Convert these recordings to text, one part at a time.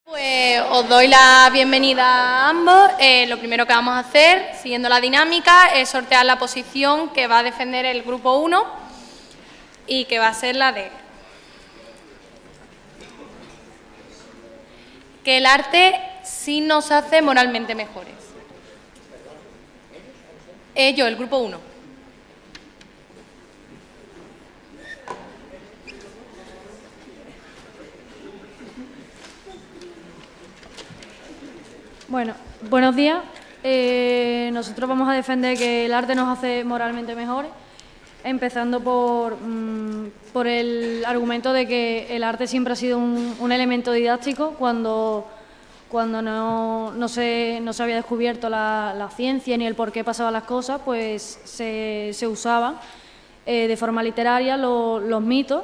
Pues os doy la bienvenida a ambos. Lo primero que vamos a hacer, siguiendo la dinámica, es sortear la posición que va a defender el grupo 1 y que va a ser la de que el arte sí nos hace moralmente mejores. Yo, el grupo 1. Bueno, buenos días. Nosotros vamos a defender que el arte nos hace moralmente mejores, empezando por el argumento de que el arte siempre ha sido un elemento didáctico cuando no se había descubierto la ciencia ni el por qué pasaban las cosas, pues se usaban de forma literaria los mitos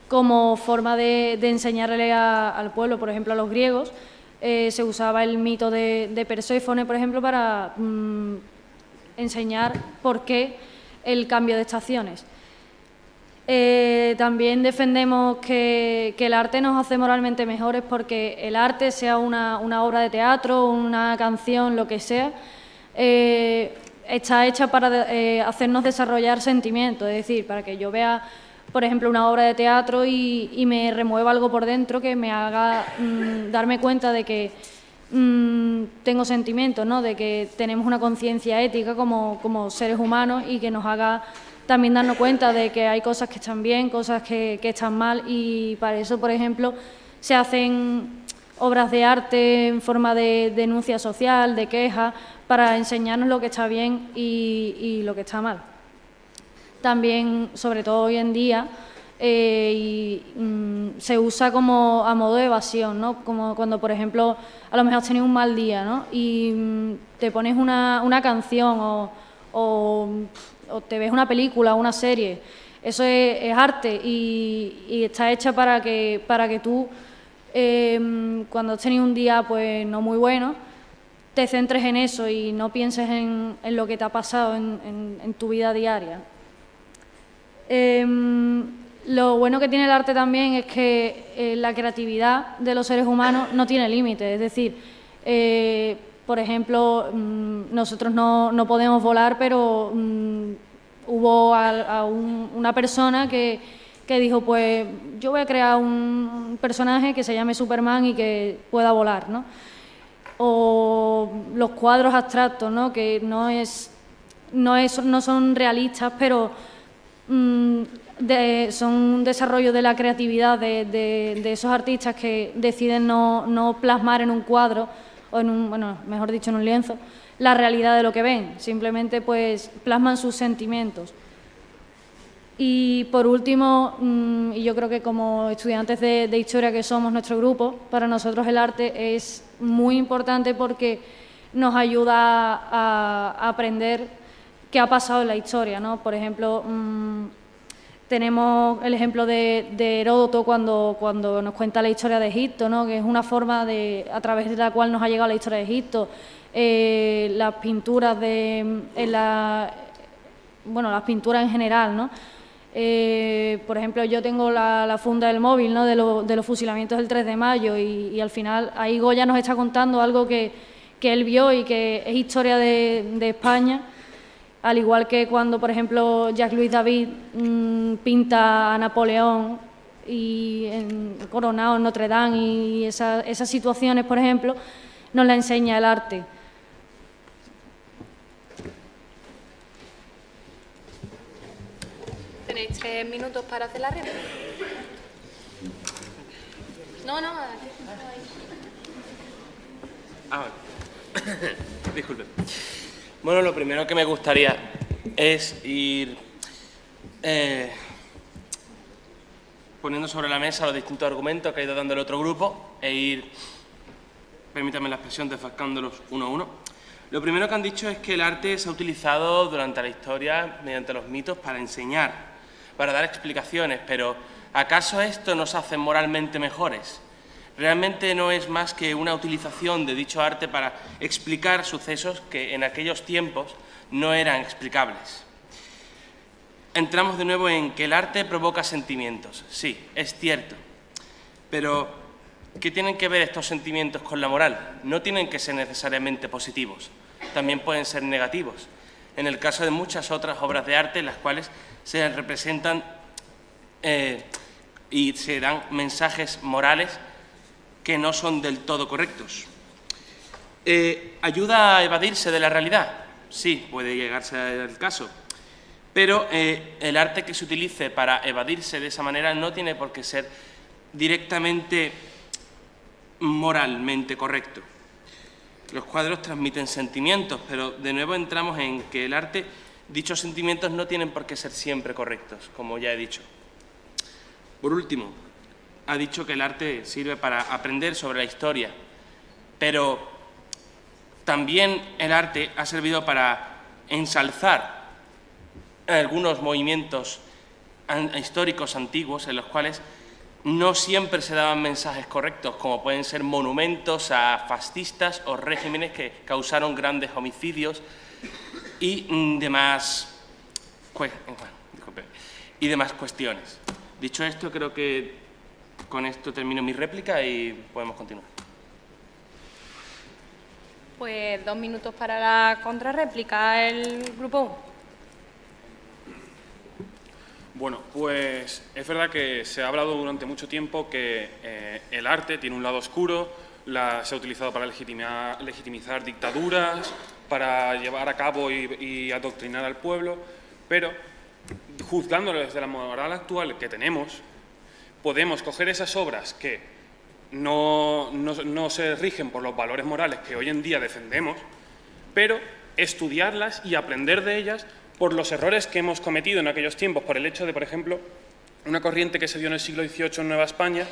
como forma de enseñarle al pueblo, por ejemplo, a los griegos. Se usaba el mito de Perséfone, por ejemplo, para enseñar por qué el cambio de estaciones. También defendemos que el arte nos hace moralmente mejores porque el arte, sea una obra de teatro, una canción, lo que sea, está hecha para hacernos desarrollar sentimientos, es decir, para que yo vea, por ejemplo, una obra de teatro y me remueva algo por dentro que me haga darme cuenta de que tengo sentimientos, ¿no? De que tenemos una conciencia ética como seres humanos y que nos haga también darnos cuenta de que hay cosas que están bien, cosas que están mal, y para eso, por ejemplo, se hacen obras de arte en forma de denuncia social, de queja, para enseñarnos lo que está bien y lo que está mal. También, sobre todo hoy en día, se usa como a modo de evasión, ¿no? Como cuando, por ejemplo, a lo mejor has tenido un mal día, ¿no? Y te pones una canción o te ves una película o una serie. Eso es arte y está hecha para que tú, cuando has tenido un día pues no muy bueno, te centres en eso y no pienses en lo que te ha pasado en tu vida diaria. Lo bueno que tiene el arte también es que la creatividad de los seres humanos no tiene límites, es decir, por ejemplo, nosotros no podemos volar, pero hubo una persona que dijo, pues yo voy a crear un personaje que se llame Superman y que pueda volar, ¿no? O los cuadros abstractos, ¿no? Que no son realistas, pero son un desarrollo de la creatividad de esos artistas que deciden no plasmar en un cuadro o mejor dicho, en un lienzo, la realidad de lo que ven, simplemente pues plasman sus sentimientos. Y por último, y yo creo que como estudiantes de historia que somos nuestro grupo, para nosotros el arte es muy importante porque nos ayuda a aprender qué ha pasado en la historia, ¿no? Por ejemplo, tenemos el ejemplo de Heródoto cuando nos cuenta la historia de Egipto, ¿no? Que es una forma a través de la cual nos ha llegado la historia de Egipto. Las pinturas las pinturas en general, ¿no? Por ejemplo, yo tengo la funda del móvil, ¿no? de los fusilamientos del 3 de mayo y al final ahí Goya nos está contando algo que él vio y que es historia de España. Al igual que cuando, por ejemplo, Jacques-Louis David pinta a Napoleón y coronado en Notre Dame y esas situaciones, por ejemplo, nos la enseña el arte. Tenéis 3 minutos para hacer la réplica. No. Disculpe. Bueno, lo primero que me gustaría es ir poniendo sobre la mesa los distintos argumentos que ha ido dando el otro grupo e ir, permítanme la expresión, desfascándolos uno a uno. Lo primero que han dicho es que el arte se ha utilizado durante la historia, mediante los mitos, para enseñar, para dar explicaciones, pero ¿acaso esto nos hace moralmente mejores? Realmente no es más que una utilización de dicho arte para explicar sucesos que en aquellos tiempos no eran explicables. Entramos de nuevo en que el arte provoca sentimientos. Sí, es cierto, pero ¿Qué tienen que ver estos sentimientos con la moral? No tienen que ser necesariamente positivos, también pueden ser negativos. En el caso de muchas otras obras de arte, en las cuales se representan y se dan mensajes morales que no son del todo correctos. ¿Ayuda a evadirse de la realidad? Sí, puede llegarse al caso. Pero el arte que se utilice para evadirse de esa manera no tiene por qué ser directamente moralmente correcto. Los cuadros transmiten sentimientos, pero de nuevo entramos en que el arte, dichos sentimientos no tienen por qué ser siempre correctos, como ya he dicho. Por último, ha dicho que el arte sirve para aprender sobre la historia, pero también el arte ha servido para ensalzar algunos movimientos históricos antiguos en los cuales no siempre se daban mensajes correctos, como pueden ser monumentos a fascistas o regímenes que causaron grandes homicidios y demás cuestiones. Dicho esto, creo que con esto termino mi réplica y podemos continuar. Pues 2 minutos para la contrarréplica, el grupo 1. Bueno, pues es verdad que se ha hablado durante mucho tiempo que el arte tiene un lado oscuro, se ha utilizado para legitimizar dictaduras, para llevar a cabo y adoctrinar al pueblo, pero juzgándolo desde la moral actual que tenemos, podemos coger esas obras que no se rigen por los valores morales que hoy en día defendemos, pero estudiarlas y aprender de ellas por los errores que hemos cometido en aquellos tiempos, por el hecho de, por ejemplo, una corriente que se dio en el siglo XVIII en Nueva España,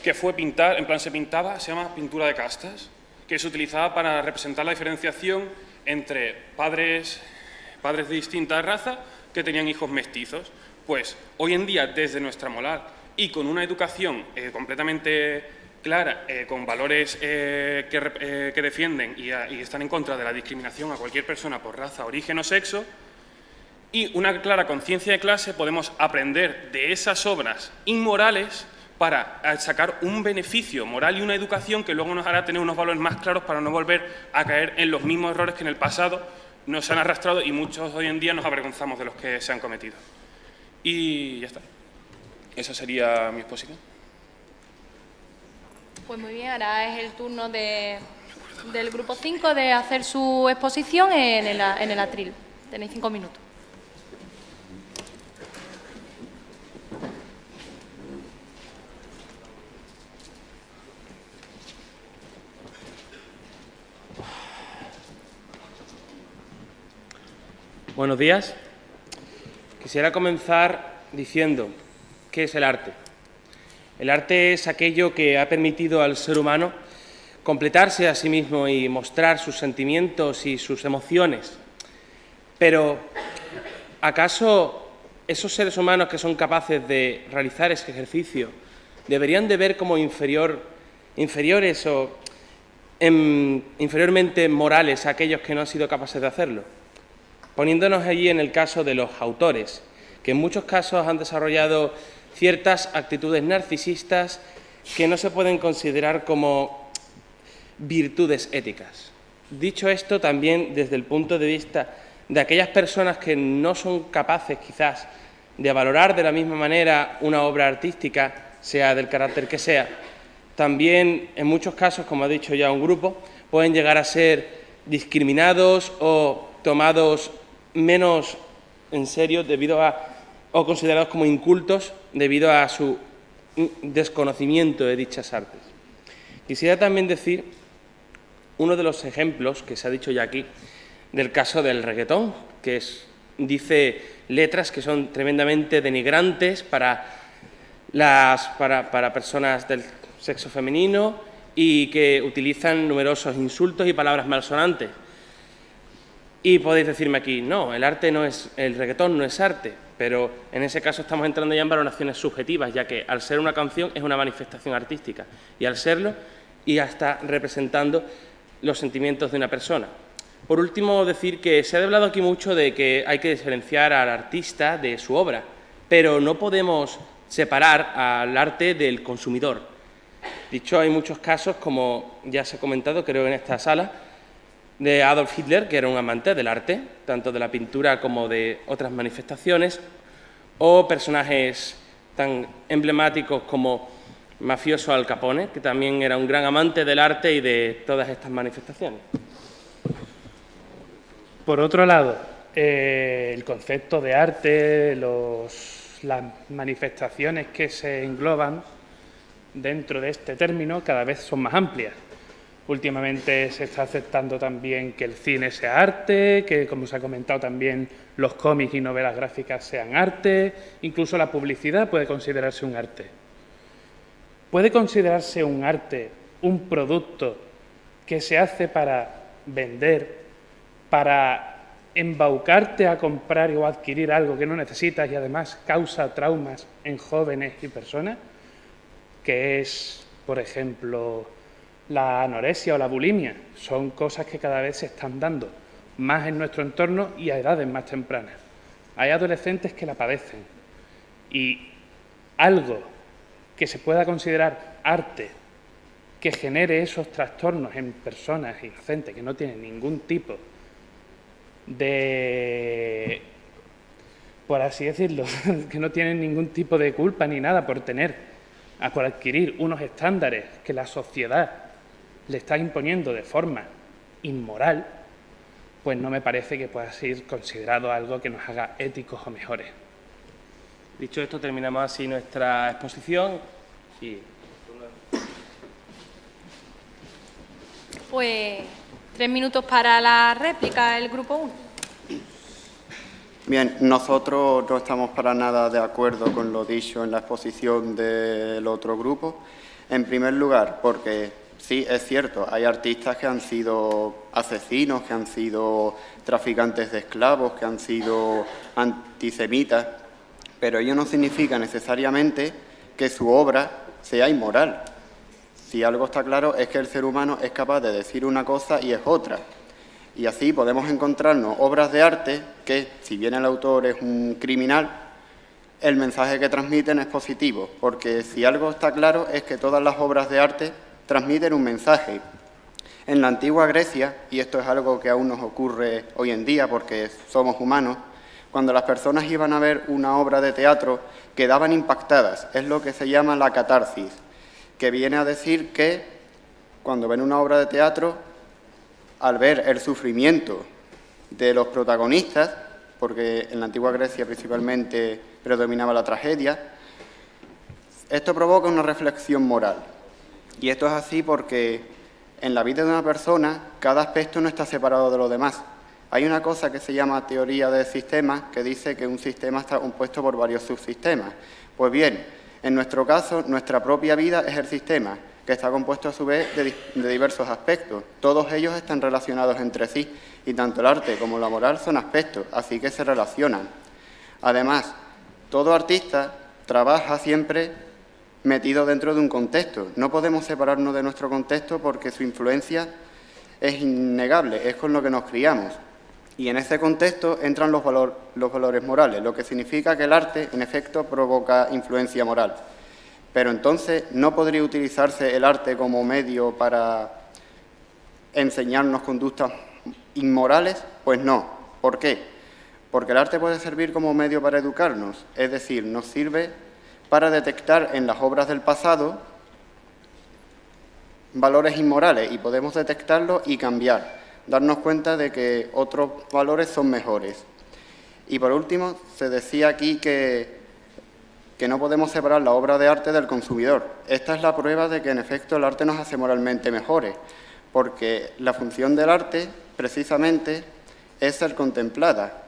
que fue pintar, en plan se pintaba, se llama pintura de castas, que se utilizaba para representar la diferenciación entre padres de distinta raza que tenían hijos mestizos. Pues hoy en día, desde nuestra moral y con una educación completamente clara, con valores que defienden y están en contra de la discriminación a cualquier persona por raza, origen o sexo, y una clara conciencia de clase, podemos aprender de esas obras inmorales para sacar un beneficio moral y una educación que luego nos hará tener unos valores más claros para no volver a caer en los mismos errores que en el pasado nos han arrastrado y muchos hoy en día nos avergonzamos de los que se han cometido. Y ya está. Esa sería mi exposición. Pues muy bien, ahora es el turno del grupo 5 de hacer su exposición en el atril. Tenéis 5 minutos. Buenos días. Quisiera comenzar diciendo, ¿qué es el arte? El arte es aquello que ha permitido al ser humano completarse a sí mismo y mostrar sus sentimientos y sus emociones. Pero, ¿acaso esos seres humanos que son capaces de realizar ese ejercicio deberían de ver como inferiores o inferiormente morales a aquellos que no han sido capaces de hacerlo? Poniéndonos allí en el caso de los autores, que en muchos casos han desarrollado ciertas actitudes narcisistas que no se pueden considerar como virtudes éticas. Dicho esto, también desde el punto de vista de aquellas personas que no son capaces quizás de valorar de la misma manera una obra artística, sea del carácter que sea, también en muchos casos, como ha dicho ya un grupo, pueden llegar a ser discriminados o tomados menos en serio o considerados como incultos debido a su desconocimiento de dichas artes. Quisiera también decir uno de los ejemplos que se ha dicho ya aquí del caso del reggaetón, que dice letras que son tremendamente denigrantes para personas del sexo femenino y que utilizan numerosos insultos y palabras malsonantes. Y podéis decirme aquí, no, el reggaetón no es arte, pero en ese caso estamos entrando ya en valoraciones subjetivas, ya que al ser una canción es una manifestación artística, y al serlo ya está representando los sentimientos de una persona. Por último, decir que se ha hablado aquí mucho de que hay que diferenciar al artista de su obra, pero no podemos separar al arte del consumidor. Dicho, hay muchos casos, como ya se ha comentado, creo, en esta sala, de Adolf Hitler, que era un amante del arte, tanto de la pintura como de otras manifestaciones, o personajes tan emblemáticos como mafioso Al Capone, que también era un gran amante del arte y de todas estas manifestaciones. Por otro lado, el concepto de arte, las manifestaciones que se engloban dentro de este término cada vez son más amplias. Últimamente se está aceptando también que el cine sea arte, que, como se ha comentado también, los cómics y novelas gráficas sean arte, incluso la publicidad puede considerarse un arte. ¿Puede considerarse un arte un producto que se hace para vender, para embaucarte a comprar o adquirir algo que no necesitas y además causa traumas en jóvenes y personas? Que es, por ejemplo, la anorexia o la bulimia. Son cosas que cada vez se están dando más en nuestro entorno y a edades más tempranas. Hay adolescentes que la padecen y algo que se pueda considerar arte que genere esos trastornos en personas inocentes que no tienen ningún tipo de, por así decirlo, que no tienen ningún tipo de culpa ni nada por adquirir unos estándares que la sociedad le está imponiendo de forma inmoral, pues no me parece que pueda ser considerado algo que nos haga éticos o mejores. Dicho esto, terminamos así nuestra exposición y... Pues 3 minutos para la réplica, el grupo 1. Bien, nosotros no estamos para nada de acuerdo con lo dicho en la exposición del otro grupo. En primer lugar, porque sí, es cierto, hay artistas que han sido asesinos, que han sido traficantes de esclavos, que han sido antisemitas, pero ello no significa necesariamente que su obra sea inmoral. Si algo está claro es que el ser humano es capaz de decir una cosa y es otra. Y así podemos encontrarnos obras de arte que, si bien el autor es un criminal, el mensaje que transmiten es positivo, porque si algo está claro es que todas las obras de arte transmiten un mensaje. En la antigua Grecia, y esto es algo que aún nos ocurre hoy en día porque somos humanos, cuando las personas iban a ver una obra de teatro quedaban impactadas, es lo que se llama la catarsis, que viene a decir que cuando ven una obra de teatro, al ver el sufrimiento de los protagonistas, porque en la antigua Grecia principalmente predominaba la tragedia, esto provoca una reflexión moral. Y esto es así porque en la vida de una persona cada aspecto no está separado de los demás. Hay una cosa que se llama teoría de sistemas que dice que un sistema está compuesto por varios subsistemas. Pues bien, en nuestro caso, nuestra propia vida es el sistema, que está compuesto a su vez de diversos aspectos. Todos ellos están relacionados entre sí y tanto el arte como la moral son aspectos, así que se relacionan. Además, todo artista trabaja siempre metido dentro de un contexto. No podemos separarnos de nuestro contexto porque su influencia es innegable, es con lo que nos criamos. Y en ese contexto entran los valores morales, lo que significa que el arte, en efecto, provoca influencia moral. Pero entonces, ¿no podría utilizarse el arte como medio para enseñarnos conductas inmorales? Pues no. ¿Por qué? Porque el arte puede servir como medio para educarnos, es decir, nos sirve para detectar en las obras del pasado valores inmorales y podemos detectarlos y cambiar, darnos cuenta de que otros valores son mejores. Y por último, se decía aquí que no podemos separar la obra de arte del consumidor. Esta es la prueba de que, en efecto, el arte nos hace moralmente mejores, porque la función del arte, precisamente, es ser contemplada.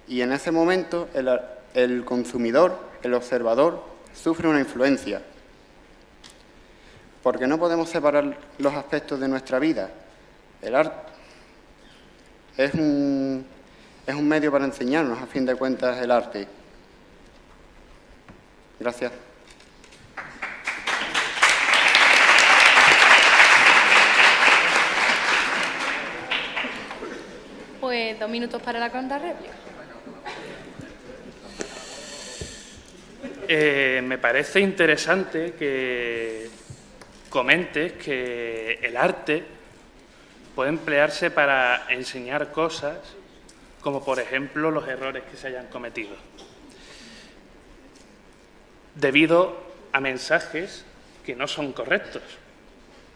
Y en ese momento, el consumidor, el observador, sufre una influencia. Porque no podemos separar los aspectos de nuestra vida. El arte es un medio para enseñarnos, a fin de cuentas, el arte. Gracias. Pues 2 minutos para la contrarréplica. Me parece interesante que comentes que el arte puede emplearse para enseñar cosas, como por ejemplo los errores que se hayan cometido, debido a mensajes que no son correctos,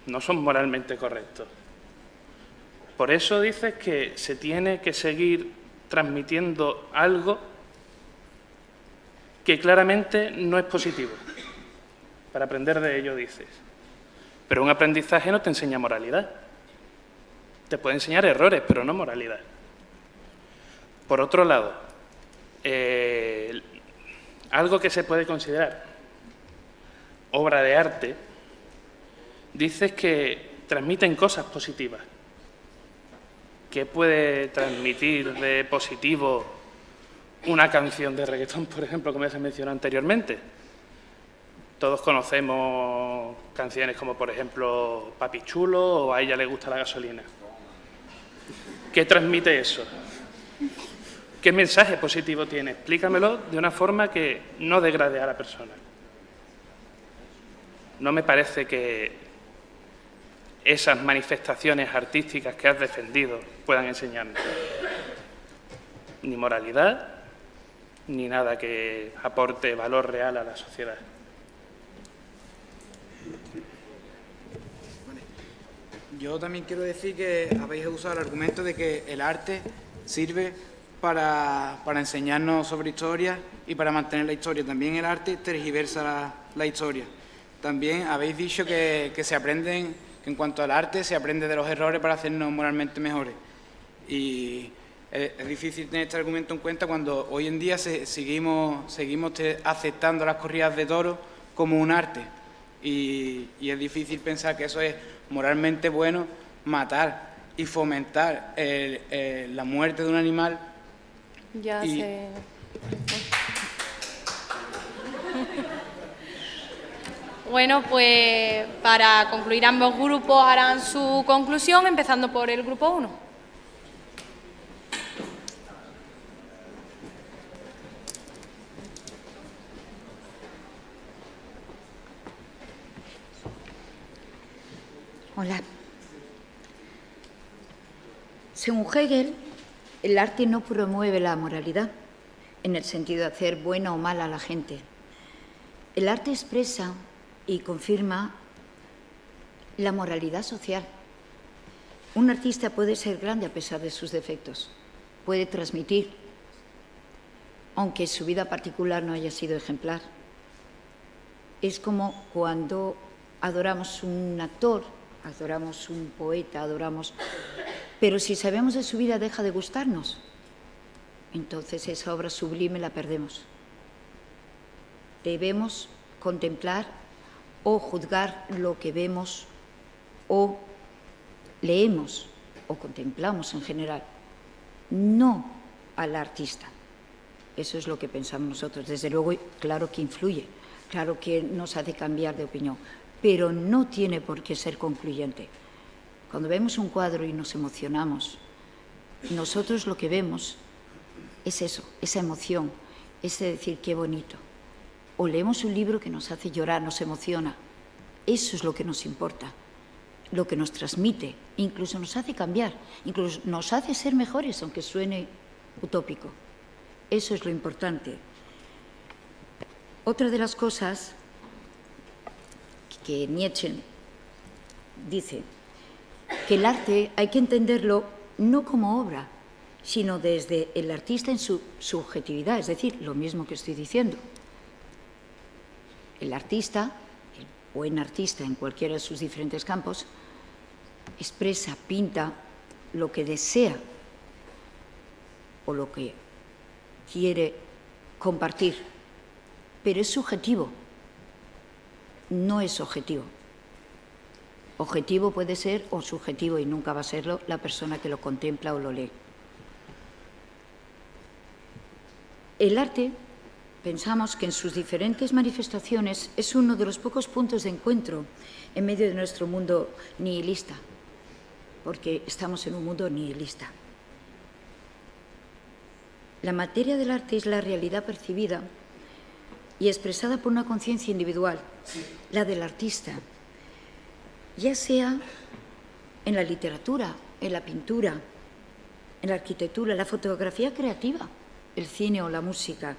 no son moralmente correctos. Por eso dices que se tiene que seguir transmitiendo algo que claramente no es positivo. Para aprender de ello, dices. Pero un aprendizaje no te enseña moralidad. Te puede enseñar errores, pero no moralidad. Por otro lado, algo que se puede considerar obra de arte, dices que transmiten cosas positivas. ¿Qué puede transmitir de positivo una canción de reggaetón, por ejemplo, como ya se mencionó anteriormente? Todos conocemos canciones como, por ejemplo, Papi Chulo o A ella le gusta la gasolina. ¿Qué transmite eso? ¿Qué mensaje positivo tiene? Explícamelo de una forma que no degrade a la persona. No me parece que esas manifestaciones artísticas que has defendido puedan enseñarnos ni moralidad, ni nada que aporte valor real a la sociedad. Yo también quiero decir que habéis usado el argumento de que el arte sirve para enseñarnos sobre historia y para mantener la historia. También el arte tergiversa la historia. También habéis dicho que se aprenden, que en cuanto al arte se aprende de los errores para hacernos moralmente mejores. Y es difícil tener este argumento en cuenta cuando hoy en día seguimos aceptando las corridas de toros como un arte. Y es difícil pensar que eso es moralmente bueno, matar y fomentar la muerte de un animal. Bueno, pues para concluir, ambos grupos harán su conclusión, empezando por el grupo 1. Hola. Según Hegel, el arte no promueve la moralidad, en el sentido de hacer buena o mala a la gente. El arte expresa y confirma la moralidad social. Un artista puede ser grande a pesar de sus defectos, puede transmitir, aunque su vida particular no haya sido ejemplar. Es como cuando adoramos un actor, adoramos un poeta, pero si sabemos de su vida deja de gustarnos, entonces esa obra sublime la perdemos. Debemos contemplar o juzgar lo que vemos o leemos o contemplamos en general, no al artista. Eso es lo que pensamos nosotros. Desde luego, claro que influye, claro que nos hace cambiar de opinión, pero no tiene por qué ser concluyente. Cuando vemos un cuadro y nos emocionamos, nosotros lo que vemos es eso, esa emoción, ese decir qué bonito. O leemos un libro que nos hace llorar, nos emociona. Eso es lo que nos importa, lo que nos transmite, incluso nos hace cambiar, incluso nos hace ser mejores, aunque suene utópico. Eso es lo importante. Otra de las cosas que Nietzsche dice, que el arte hay que entenderlo no como obra, sino desde el artista en su subjetividad, es decir, lo mismo que estoy diciendo. El artista, el buen artista en cualquiera de sus diferentes campos, expresa, pinta lo que desea o lo que quiere compartir, pero es subjetivo, no es objetivo. Objetivo puede ser o subjetivo y nunca va a serlo la persona que lo contempla o lo lee. El arte, pensamos que en sus diferentes manifestaciones es uno de los pocos puntos de encuentro en medio de nuestro mundo nihilista, porque estamos en un mundo nihilista. La materia del arte es la realidad percibida y expresada por una conciencia individual, la del artista. ya sea en la literatura, en la pintura, en la arquitectura, en la fotografía creativa, el cine o la música.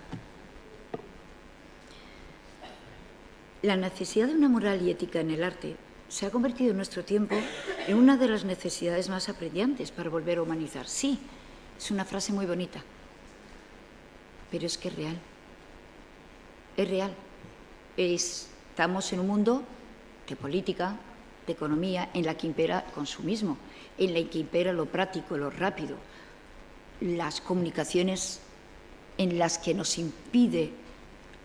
La necesidad de una moral y ética en el arte se ha convertido en nuestro tiempo en una de las necesidades más apremiantes para volver a humanizar. Sí, es una frase muy bonita, pero es que es real. Es real. Estamos en un mundo de política, de economía, en la que impera el consumismo, en la que impera lo práctico, lo rápido, las comunicaciones en las que nos impide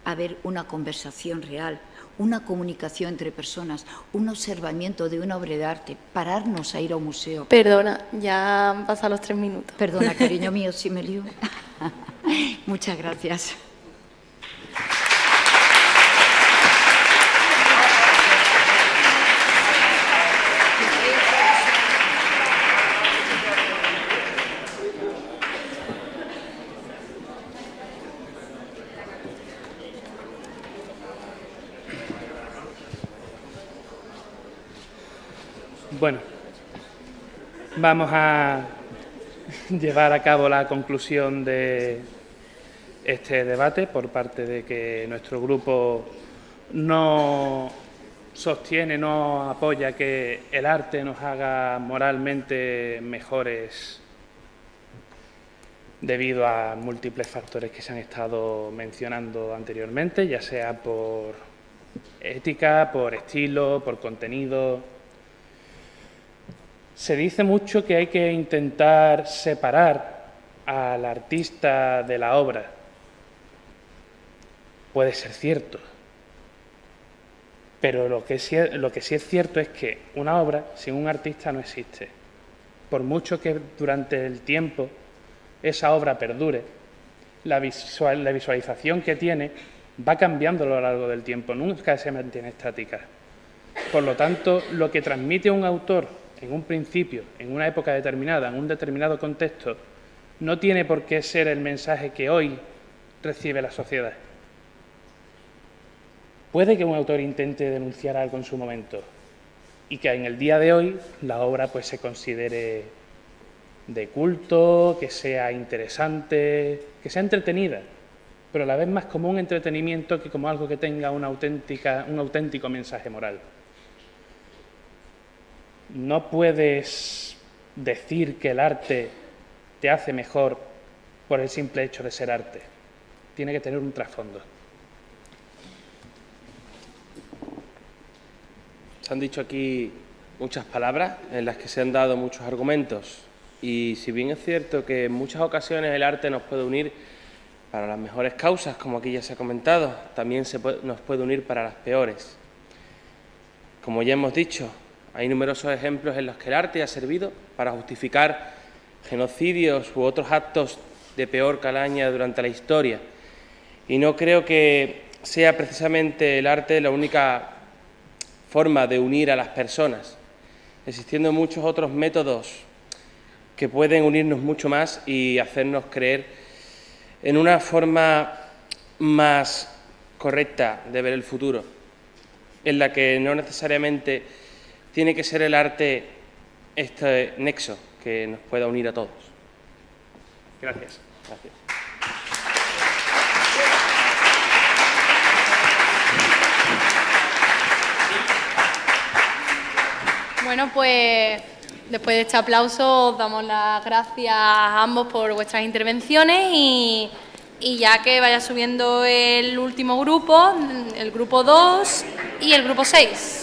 haber una conversación real, una comunicación entre personas, un observamiento de una obra de arte, pararnos a ir a un museo. Perdona, ya han pasado los 3 minutos. Perdona, cariño mío, si me lío. Muchas gracias. Bueno, vamos a llevar a cabo la conclusión de este debate por parte de que nuestro grupo no sostiene, no apoya que el arte nos haga moralmente mejores debido a múltiples factores que se han estado mencionando anteriormente, ya sea por ética, por estilo, por contenido. Se dice mucho que hay que intentar separar al artista de la obra. Puede ser cierto, pero lo que sí es cierto es que una obra sin un artista no existe. Por mucho que durante el tiempo esa obra perdure, la visualización que tiene va cambiando a lo largo del tiempo, nunca se mantiene estática. Por lo tanto, lo que transmite un autor en un principio, en una época determinada, en un determinado contexto, no tiene por qué ser el mensaje que hoy recibe la sociedad. Puede que un autor intente denunciar algo en su momento y que en el día de hoy la obra pues se considere de culto, que sea interesante, que sea entretenida, pero a la vez más como un entretenimiento que como algo que tenga un auténtico mensaje moral. No puedes decir que el arte te hace mejor por el simple hecho de ser arte. Tiene que tener un trasfondo. Se han dicho aquí muchas palabras en las que se han dado muchos argumentos y si bien es cierto que en muchas ocasiones el arte nos puede unir para las mejores causas, como aquí ya se ha comentado, también nos puede unir para las peores. Como ya hemos dicho, hay numerosos ejemplos en los que el arte ha servido para justificar genocidios u otros actos de peor calaña durante la historia. Y no creo que sea precisamente el arte la única forma de unir a las personas, existiendo muchos otros métodos que pueden unirnos mucho más y hacernos creer en una forma más correcta de ver el futuro, en la que no necesariamente tiene que ser el arte este nexo que nos pueda unir a todos. Gracias. Gracias. Bueno, pues después de este aplauso os damos las gracias a ambos por vuestras intervenciones y ya que vaya subiendo el último grupo, el grupo 2 y el grupo 6.